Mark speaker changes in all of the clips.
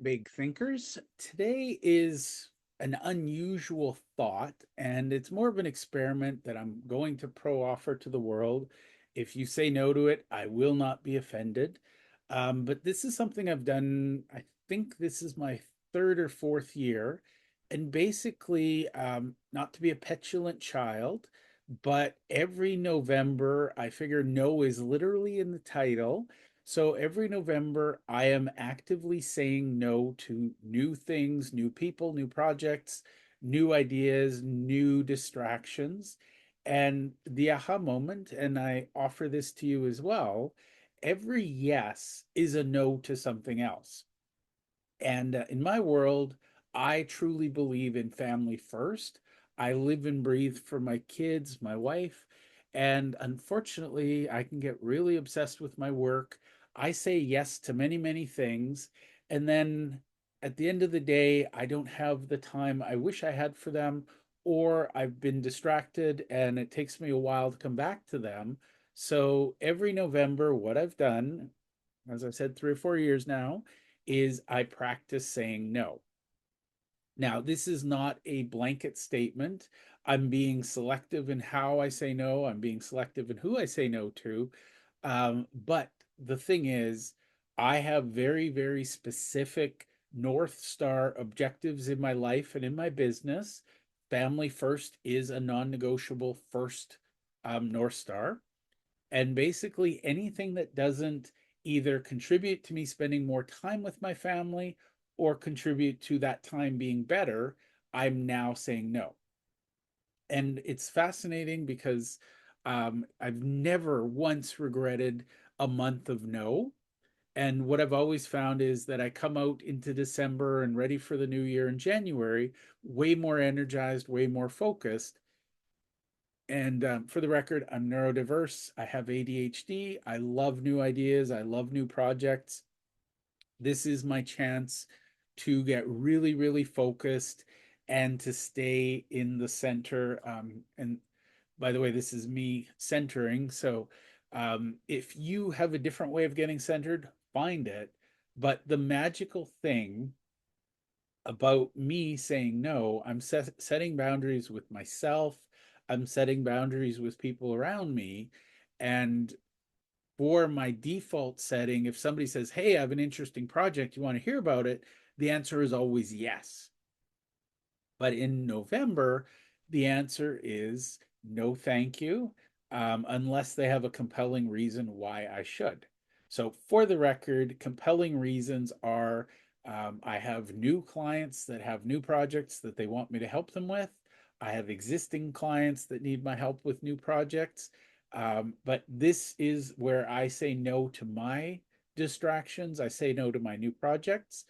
Speaker 1: big thinkers. Today is an unusual thought, and it's more of an experiment that I'm going to pro offer to the world. If you say no to it, I will not be offended. But this is something I've done, I think this is my third or fourth year. And basically, not to be a petulant child, but every November, I figure no is literally in the title. So every November, I am actively saying no to new things, new people, new projects, new ideas, new distractions. And the aha moment, and I offer this to you as well, every yes is a no to something else. And in my world, I truly believe in family first. I live and breathe for my kids, my wife. And unfortunately, I can get really obsessed with my work. I say yes to many, many things. And then at the end of the day, I don't have the time I wish I had for them, or I've been distracted and it takes me a while to come back to them. So every November, what I've done, as I've said, 3 or 4 years now, is I practice saying no. Now, this is not a blanket statement. I'm being selective in how I say no. I'm being selective in who I say no to. But the thing is, I have very, very specific North Star objectives in my life and in my business. Family first is a non negotiable first North Star. And basically, anything that doesn't either contribute to me spending more time with my family or contribute to that time being better, I'm now saying no. And it's fascinating because I've never once regretted a month of no. And what I've always found is that I come out into December and ready for the new year in January, way more energized, way more focused. And for the record, I'm neurodiverse. I have ADHD. I love new ideas. I love new projects. This is my chance to get really, really focused and to stay in the center. And by the way, this is me centering. So if you have a different way of getting centered, find it. But the magical thing about me saying no, I'm setting boundaries with myself. I'm setting boundaries with people around me. And for my default setting, if somebody says, "Hey, I have an interesting project, you want to hear about it?" the answer is always yes. But in November, the answer is no, thank you, unless they have a compelling reason why I should. So, for the record, compelling reasons are I have new clients that have new projects that they want me to help them with. I have existing clients that need my help with new projects. But this is where I say no to my distractions. I say no to my new projects.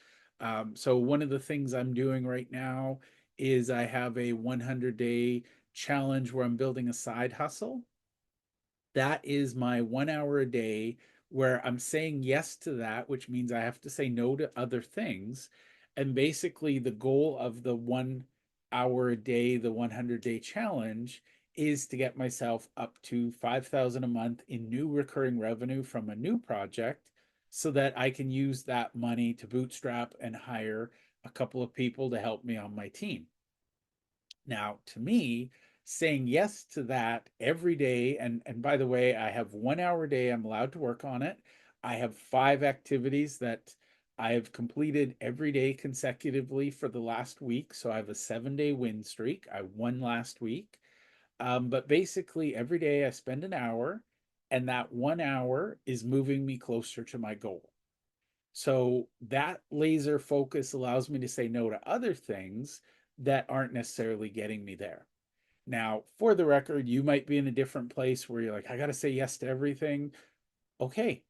Speaker 1: So, one of the things I'm doing right now is I have a 100-day challenge where I'm building a side hustle. That is my 1 hour a day where I'm saying yes to that, which means I have to say no to other things. And basically, the goal of the 1 hour a day, the 100-day challenge, is to get myself up to 5,000 a month in new recurring revenue from a new project so that I can use that money to bootstrap and hire a couple of people to help me on my team. Now, to me, saying yes to that every day, and by the way, I have 1 hour a day, I'm allowed to work on it. I have 5 activities that I have completed every day consecutively for the last week. So I have a 7 day win streak. I won last week. But basically, every day I spend an hour, and that 1 hour is moving me closer to my goal. So that laser focus allows me to say no to other things that aren't necessarily getting me there. Now, for the record, you might be in a different place where you're like, I got to say yes to everything. Okay.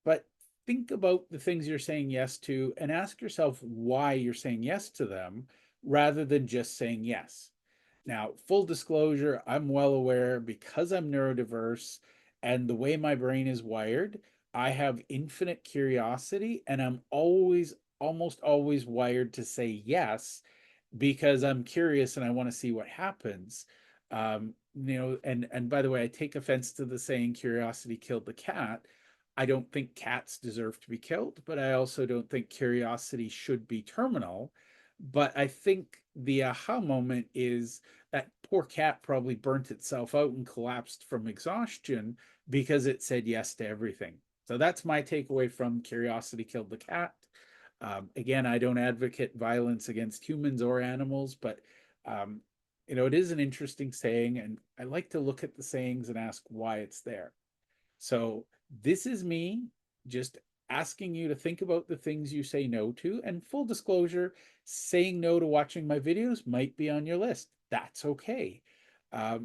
Speaker 1: But think about the things you're saying yes to and ask yourself why you're saying yes to them rather than just saying yes. Now, full disclosure, I'm well aware because I'm neurodiverse and the way my brain is wired, I have infinite curiosity and I'm always, almost always wired to say yes because I'm curious and I want to see what happens. And by the way, I take offense to the saying curiosity killed the cat. I don't think cats deserve to be killed, but I also don't think curiosity should be terminal. But I think the aha moment is that poor cat probably burnt itself out and collapsed from exhaustion because it said yes to everything. So that's my takeaway from Curiosity Killed the Cat. Again, I don't advocate violence against humans or animals, but um, it is an interesting saying, and I like to look at the sayings and ask why it's there. So this is me just asking you to think about the things you say no to. And full disclosure, saying no to watching my videos might be on your list. That's okay.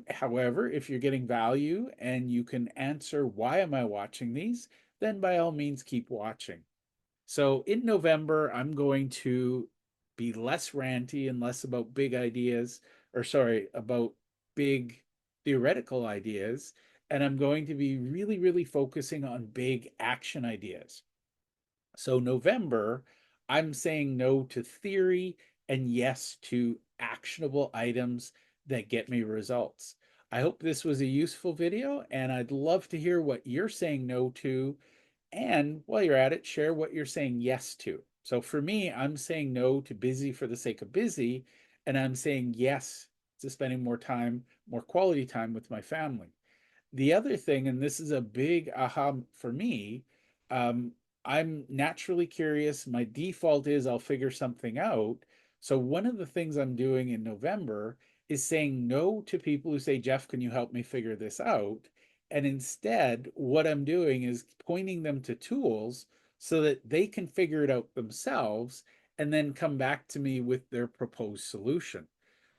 Speaker 1: However, if you're getting value and you can answer, why am I watching these? Then by all means, keep watching. So in November, I'm going to be less ranty and less about big ideas, or sorry, about big theoretical ideas. And I'm going to be really, really focusing on big action ideas. So, November, I'm saying no to theory and yes to actionable items that get me results. I hope this was a useful video, and I'd love to hear what you're saying no to, and while you're at it, share what you're saying yes to. So for me, I'm saying no to busy for the sake of busy, and I'm saying yes to spending more time, more quality time with my family. The other thing, and this is a big aha for me, um, I'm naturally curious. My default is I'll figure something out. So one of the things I'm doing in November is saying no to people who say, Jeff, can you help me figure this out? And instead, what I'm doing is pointing them to tools so that they can figure it out themselves and then come back to me with their proposed solution.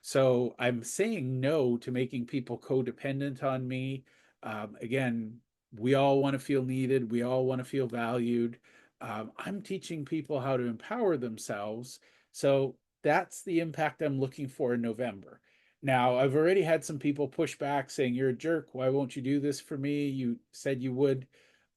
Speaker 1: So I'm saying no to making people codependent on me. Again, we all want to feel needed. We all want to feel valued. I'm teaching people how to empower themselves. So that's the impact I'm looking for in November. Now, I've already had some people push back saying, you're a jerk. Why won't you do this for me? You said you would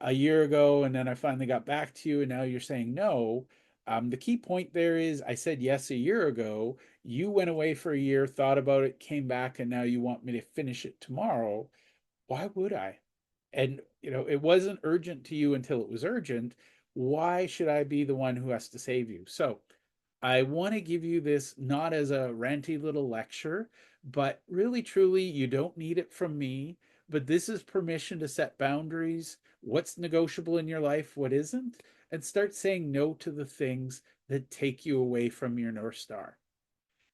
Speaker 1: a year ago, and then I finally got back to you, and now you're saying no. The key point there is I said yes a year ago. You went away for a year, thought about it, came back, and now you want me to finish it tomorrow. Why would I? And it wasn't urgent to you until it was urgent. Why should I be the one who has to save you? So I want to give you this not as a ranty little lecture, but really truly, you don't need it from me. But this is permission to set boundaries, what's negotiable in your life, what isn't, and start saying no to the things that take you away from your North Star.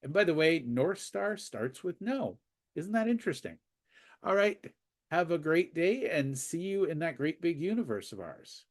Speaker 1: And by the way, North Star starts with no. Isn't that interesting? All right. Have a great day and see you in that great big universe of ours.